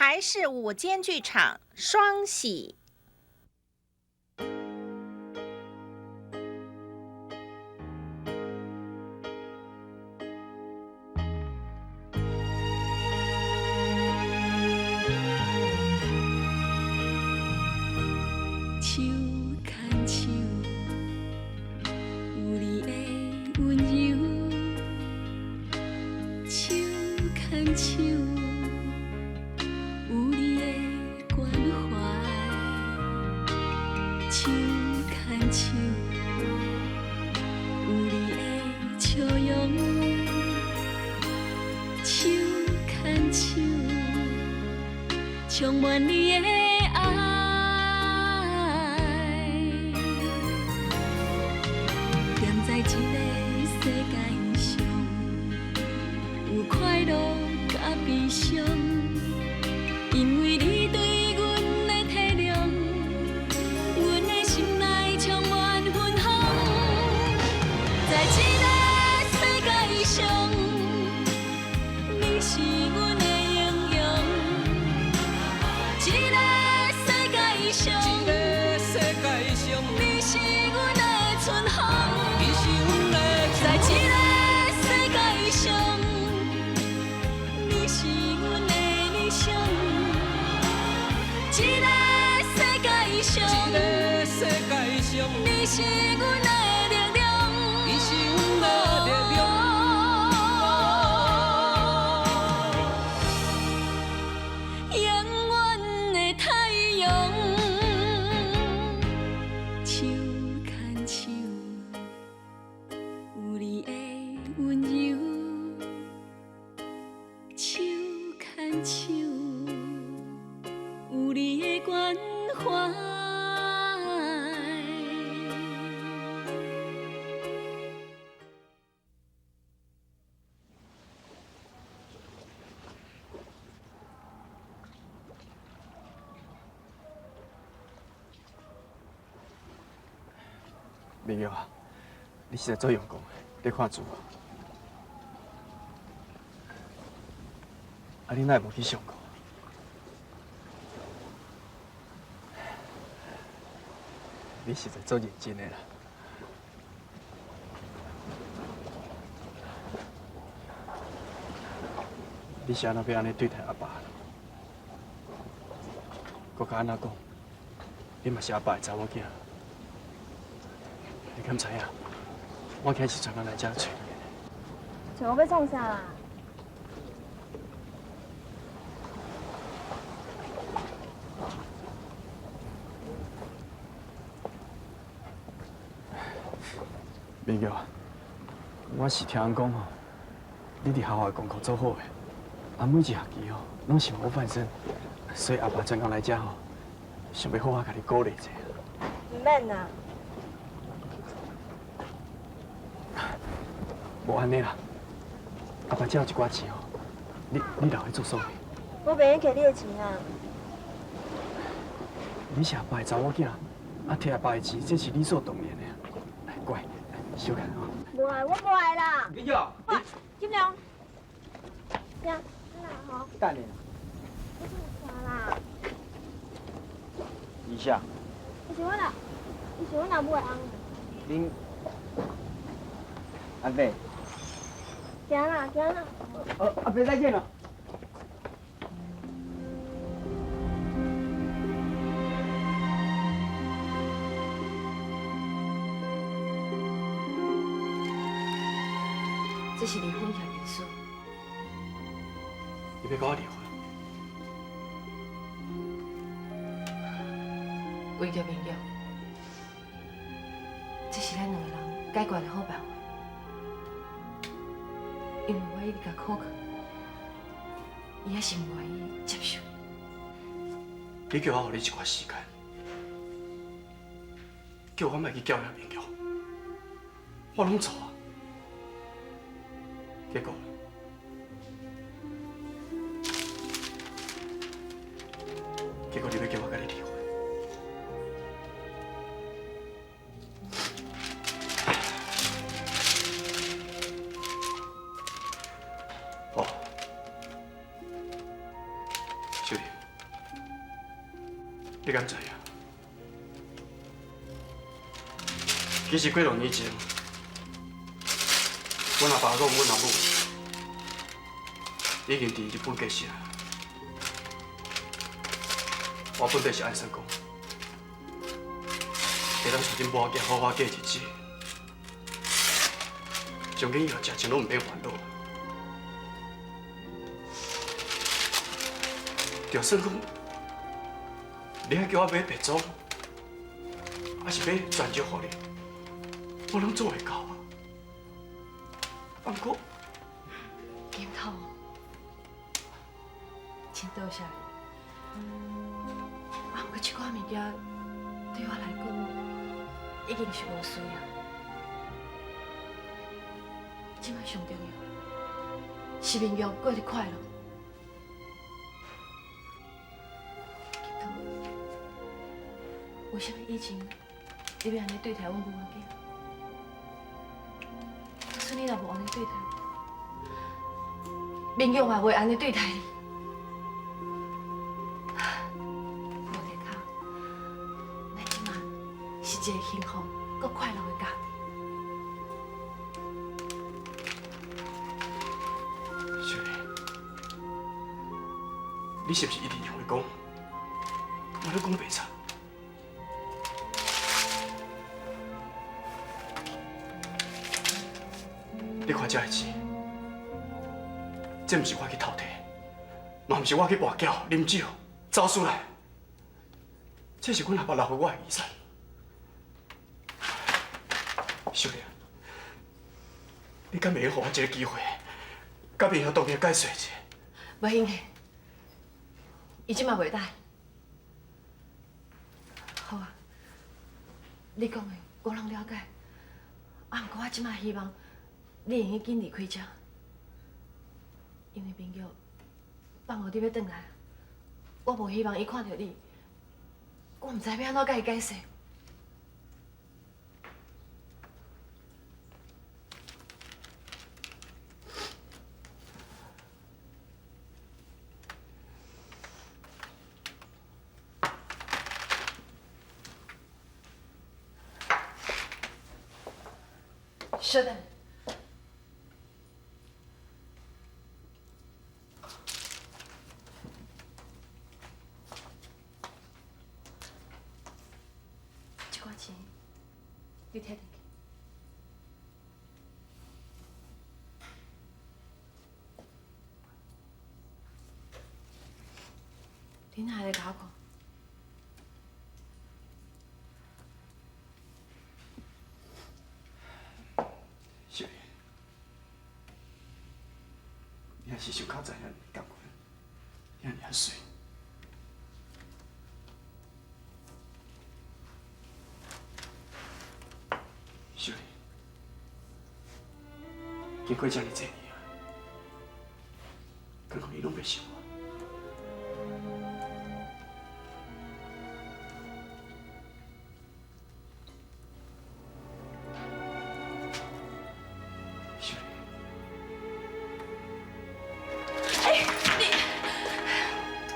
台式午间剧场双喜。手牵手，有你的温柔。手牵手，有你的关怀。手牵手，有你的笑容。手牵手，充满你的爱。在一个世界上，有快乐甲悲伤，因为你对阮的体谅，阮的心内充满芬芳。在一个世界上，你是阮的英雄。一个世界上，你是阮的春风。在一个世界上，你是阮的理想。一个世界上，你是阮的力量。永远的太阳。手牵手。有你的温柔，手牵手，有你的关怀。明玉啊，你实在做用功的。你看书啊！啊，你哪会无去上课？你实在做认真的啦。你是安怎要安尼对待阿爸？搁甲安怎讲？你嘛是阿爸的查某囝。你敢知影？我开始专门来遮找你。找我要创啥啦？明玉，我是听人讲吼，你伫校外功课做好的，啊每一学期吼拢是模范生，所以阿爸专工来遮吼，想要好好甲你鼓励一下。唔免啦。无安尼啦，阿爸只有一寡钱吼，你留去做所谓。我袂用摕你的钱啊。你是阿爸的查某囝，啊摕阿爸的钱，这是理所当然的。来，乖，小看吼。无爱，我无爱啦。明玉，金良，呀，你来吼。等你啦。你做啥啦？一下。你是我老母的翁。恁阿伯。行啦，行啦。阿伯再见了。这是离婚协议书。你要跟我离婚？为着明玉，这是咱两个人解决的好办法。因为我一直甲考考，伊还是唔愿意接受。你叫我给你一寡时间，叫我莫去教育明玉，我拢做啊。结果，你要叫我跟你离婚。好，秀玲。你敢知影？其实几多年前，阮阿爸讲阮阿母已经伫日本过世啊。我本来是按算讲，会当带恁母仔好好过日子，从今以后食钱拢唔免烦恼。就算讲，你还叫我买别墅，还是买全石互你，我拢做会到啊。不过，金头，真多谢你。啊，不过这款物件对我来讲已经是无需要。即摆上重要是明玉过得快乐。金头，为什么以前你要安尼对待阮母仔囝？就算你若无安尼对待我，明玉嘛袂安尼对待你。是一个幸福、搁快乐的家庭。小丽，你是不是一直认为讲，我咧讲白贼？你看这个钱，这不是我去偷摕，嘛不是我去跋筊、啉酒、走私来，这是阮阿爸留给我的遗产。小丽，你敢袂用给我一个机会，甲明后当面解释一下？袂用诶，伊即马袂当。好啊，你讲的我拢了解。啊，不过我即马希望你会用紧离开这，因为明玉放学你要转来，我无希望伊看到你，我唔知要安怎甲伊解释。稍等，这块钱你摕回去。你哪会甲我看？小丽，你还是想较早遐感觉，遐尔水。小丽，经过这么多年啊，敢讲你拢袂想我？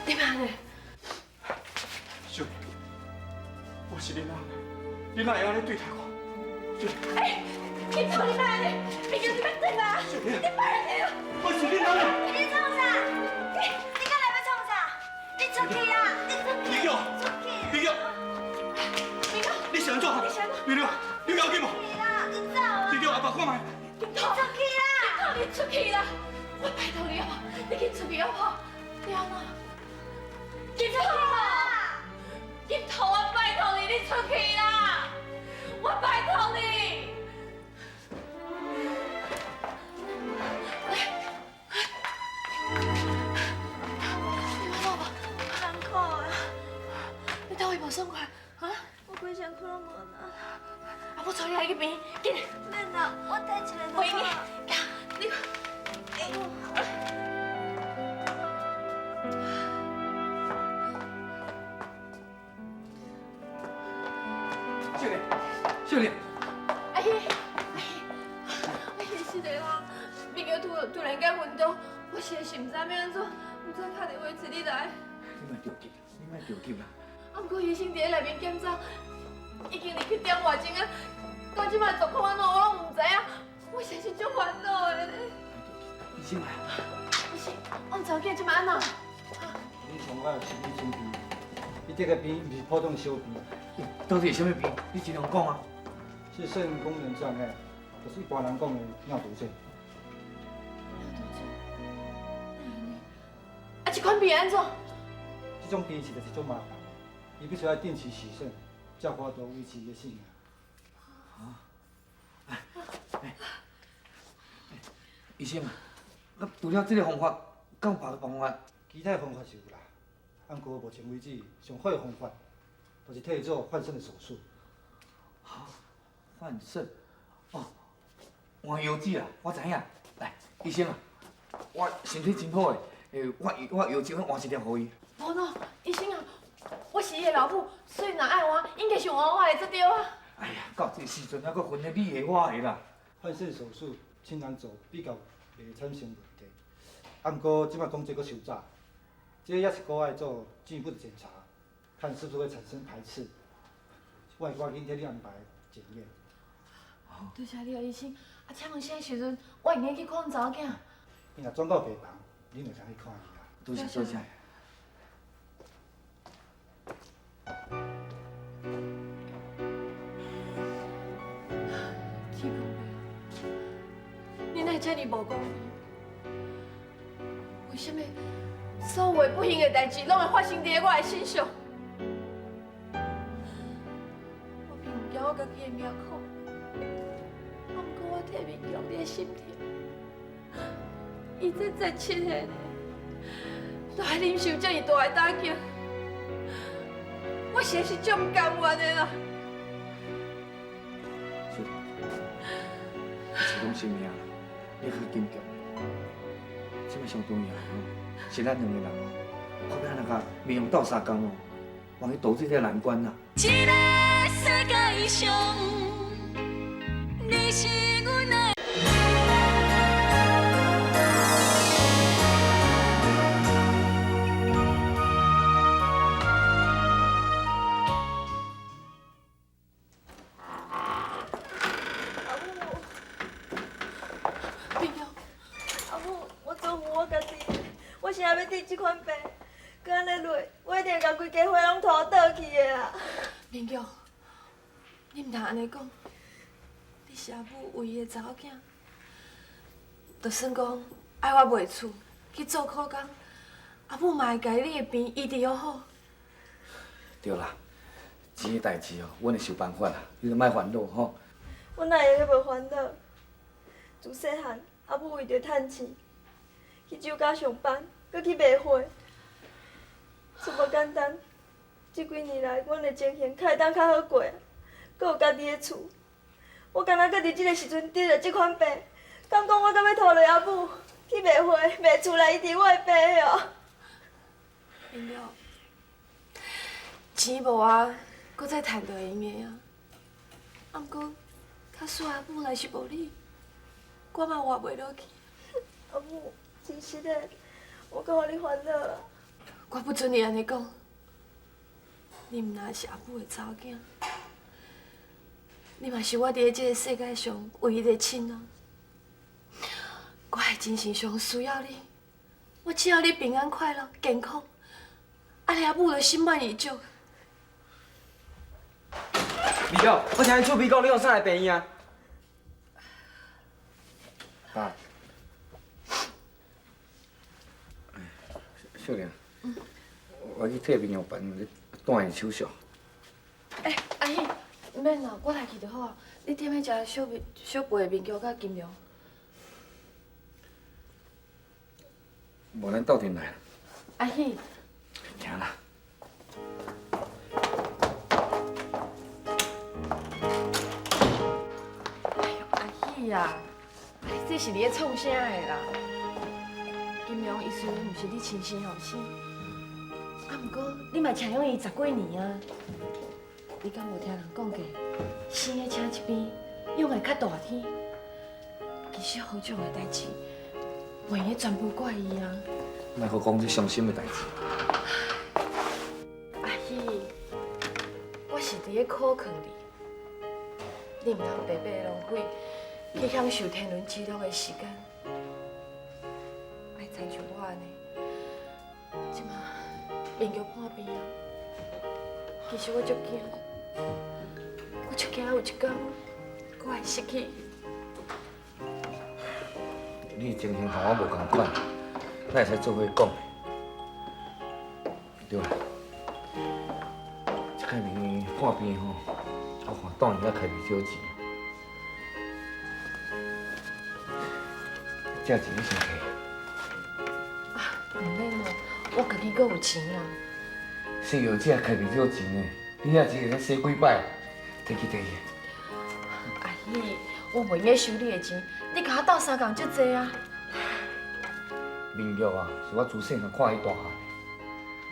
你别安尼，小丽，我是恁阿，你哪会安尼对待我？小丽，你做你别安尼，明玉你别转啊！小丽，你别安尼，我是恁阿。你创啥？你刚来要创啥？你出去啊！你出去！明玉，出去！明玉，明玉，你想做？你想做？明玉，你要紧无？出去啦！你走啊！明玉，阿爸看卖。你出去啦！你出去啦！我拜托你好不好？你去出去好不好？你安怎？你出去啦！金头，我拜托你，你出去啦！我拜托你。你还好吧？难过啊！你头会无爽快啊？我规身躯拢无力。啊，我带你来去病，紧来！免啦，我带一个就好。陪你，你。小丽，小丽，阿姨，是的啦，明玉突然间昏倒，我实在是唔知要安怎，唔知打电话找你来。你莫着急，你莫着急啦。啊，不过医生伫咧内面检查，已经离去点外钟啊，到即摆状况安怎我拢唔知影，我实在是足烦恼的咧。医生啊，医生，阮查某囝即摆安怎？你上我有心理准备，伊这个病不是普通的小病，到底是什么病？你尽量讲啊。是肾功能障碍，就是一般人讲的尿毒症。啊，这款病安怎？这种病实在是足麻烦，伊必须要定期洗肾，才有法度维持伊的性命。医生啊，那除了这个方法，敢有别个方法？其他的方法是有啦，不过目前为止上好的方法，就是替伊做换肾的手术。换肾？哦，换药剂啊，我知影。来，医生啊，我身体真好诶，我药剂我换一粒互伊。无喏，医生啊，我是伊的老母，所以若爱换，应该是换我的才对啊。哎呀，到这时阵还佫分了你的我的啦。换肾手术轻难做，比较袂产生问题。不过即摆讲这个收早，这也是国外做进一步的检查，看是不是会产生排斥。我紧替你安排检验。多谢你啊，医生。啊，请问啥时阵我会用去看阮查某囝？伊若转到病房，恁就通去看伊啦。多谢多谢。天公伯啊，你哪会这么无公平？为什么所有的不幸的代志拢会发生在我的身上？我并唔惊我家己的命苦，不过我替民强你的心疼。伊这17岁呢，都还忍受这么大的打击，我实在是足唔甘愿的啦。是，是讲生命啦，你较坚强。这么上重要吼，是咱两个人哦，好要那个面用斗相共哦，往去渡这个难关啦。这个世界上，你是阮的。我是还要得这款病，搁安尼落，我一定会甲规家伙拢拖倒去的啊！明玉，你唔通安尼讲。你是阿母唯一的查某囝，就算讲爱我卖厝去做苦工，阿母嘛会甲你的病医治好。对啦，钱的代志哦，阮会想办法啦，你就莫烦恼吼。我哪会迄无烦恼？自细汉，阿母为着趁钱，去酒家上班，搁去卖花，这无简单。这几年来，阮的情形较会当较好过，搁有家己的厝。我敢若搁伫这个时阵得着这款病，敢讲我敢要拖累阿母去卖花、卖厝来医治我的病哦？明玉，钱无啊，搁再趁就会用的啊。啊，不过，较输阿母若是无你，我嘛活袂落去。阿母，真实的，我搁互你烦恼啊。我不准你安尼讲。你毋但是阿母的查某囝，你嘛是我伫咧这个世界上唯一的亲人。我的精神上需要你，我只要你平安快乐、健康，安尼阿母就心满意足。米哥，我听你厝边讲，你用啥来病伊啊？爸，小玲，我去替民药办单的手术。阿姨，唔免啦，我来去就好啊。你点要食小肥的面条甲金龙。无咱斗阵来啦。阿姨，行啦。哎呦，阿姨呀，你这是你咧创啥的啦？金龙伊虽然毋是你亲生后生，啊，不过你嘛请养伊10几年啊。你敢无听人讲过，生的请一边，养的较大天。其实好种的代志，袂用全部怪伊啊。莫阁讲这伤心的代志。阿姨，伫咧苦劝里，你唔通白白浪费去享受天伦之乐的时间。爱亲像我安尼，即马面叫半边啊，其实我足惊，我足惊有一天我会失去。你的情形同我无共款，咱会使做伙讲。对啦，这开面破病吼，我看当然要开袂少钱。这钱你先摕。唔免啦，我家己阁有钱啊。洗药这开袂少钱呢，你遐钱会使洗几摆？摕去摕去。阿姨，我袂用个收你的钱，你甲我斗相共足济啊。明玉啊，是我自细汉看伊大汉的，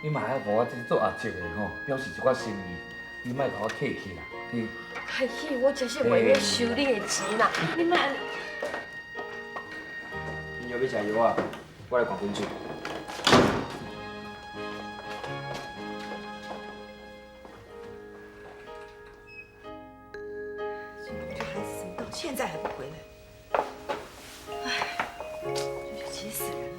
你嘛爱互我这做阿叔的吼，表示一寡心意，你莫甲我客气啦，你。阿姨，我真是袂用收你的钱啦，你莫安尼。你要要食药啊？我来灌滚水。这孩子怎么到现在还不回来？唉，真是急死人了！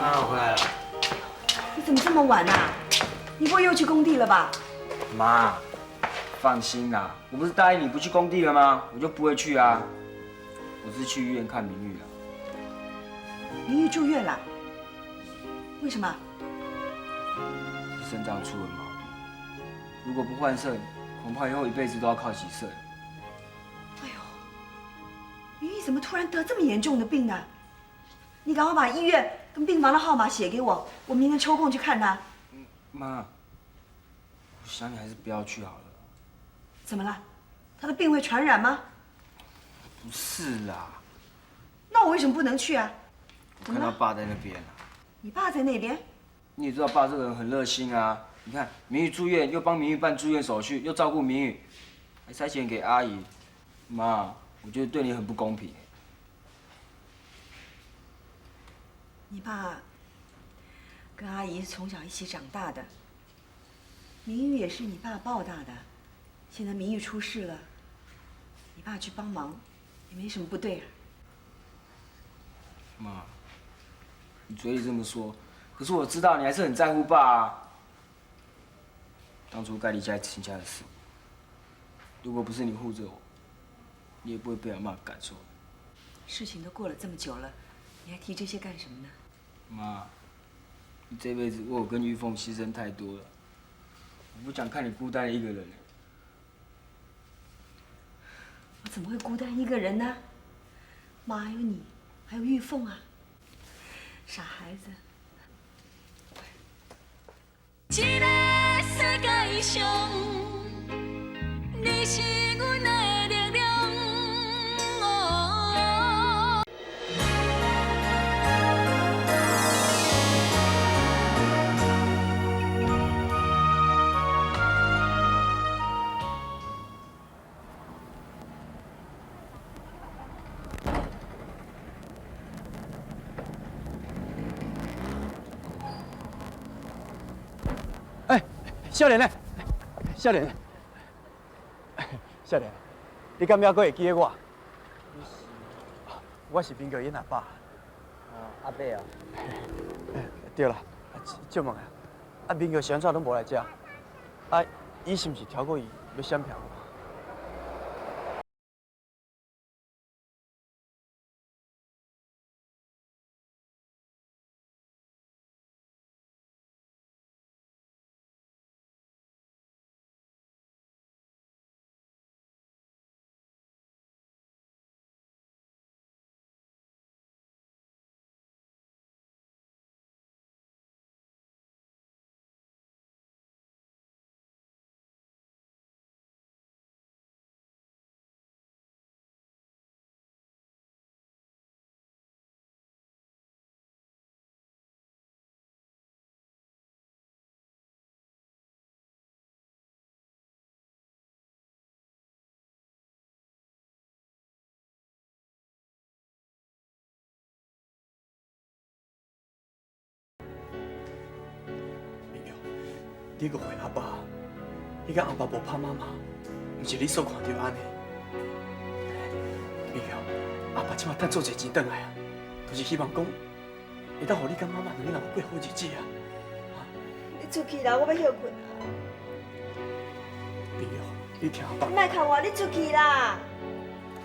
妈，我回来了。你怎么这么晚啊？你不会又去工地了吧？妈，放心啦，我不是答应你不去工地了吗？我就不会去啊。我是去医院看明玉了。明玉住院了？为什么？是肾脏出了毛病，如果不换肾，恐怕以后一辈子都要靠洗肾。哎呦，明玉怎么突然得这么严重的病呢？你赶快把医院跟病房的号码写给我，我明天抽空去看他。妈，我想你还是不要去好了。怎么了？他的病会传染吗？不是啦，那我为什么不能去啊？我看到爸在那边啊。你爸在那边？你也知道爸这个人很热心啊。你看明玉住院，又帮明玉办住院手续，又照顾明玉，还塞钱给阿姨。妈，我觉得对你很不公平。你爸跟阿姨从小一起长大的，明玉也是你爸抱大的。现在明玉出事了，你爸去帮忙，也没什么不对啊。妈，你嘴里这么说，可是我知道你还是很在乎爸啊。当初该离家亲家的事，如果不是你护着我，你也不会被阿妈赶出来。事情都过了这么久了，你还提这些干什么呢？妈，你这辈子为我跟玉凤牺牲太多了，我不想看你孤单一个人。我怎么会孤单一个人呢？妈还有你，还有玉凤啊，傻孩子。这个世界上，你是阮的力量。哦少年呢？少年，少年，你敢还会记得我？我是民国因阿爸。阿伯啊。对啦，借问啊，民国是安怎拢无来遮？啊，伊是毋是超过伊要闪票？你个回阿爸。你甲阿爸无拍妈妈，毋是你所看到安尼。明瑶，阿爸即马趁做侪钱转来啊，就是希望讲，会当互你甲妈妈两个人过好日子啊。你出去啦，我要休困啊。明瑶，你听阿爸。你莫看我，你出去啦！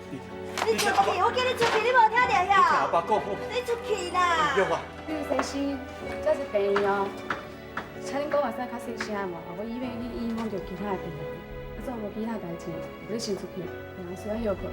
明瑶，你出去，我叫你出去，你无听到你听阿遐？爸讲好。你出去啦！明瑶啊，你有细心，这是病哦。请恁讲话使较细声无？我以为你影响到其他的病人，啊，做无其他代志，你先出去，然后需要休困。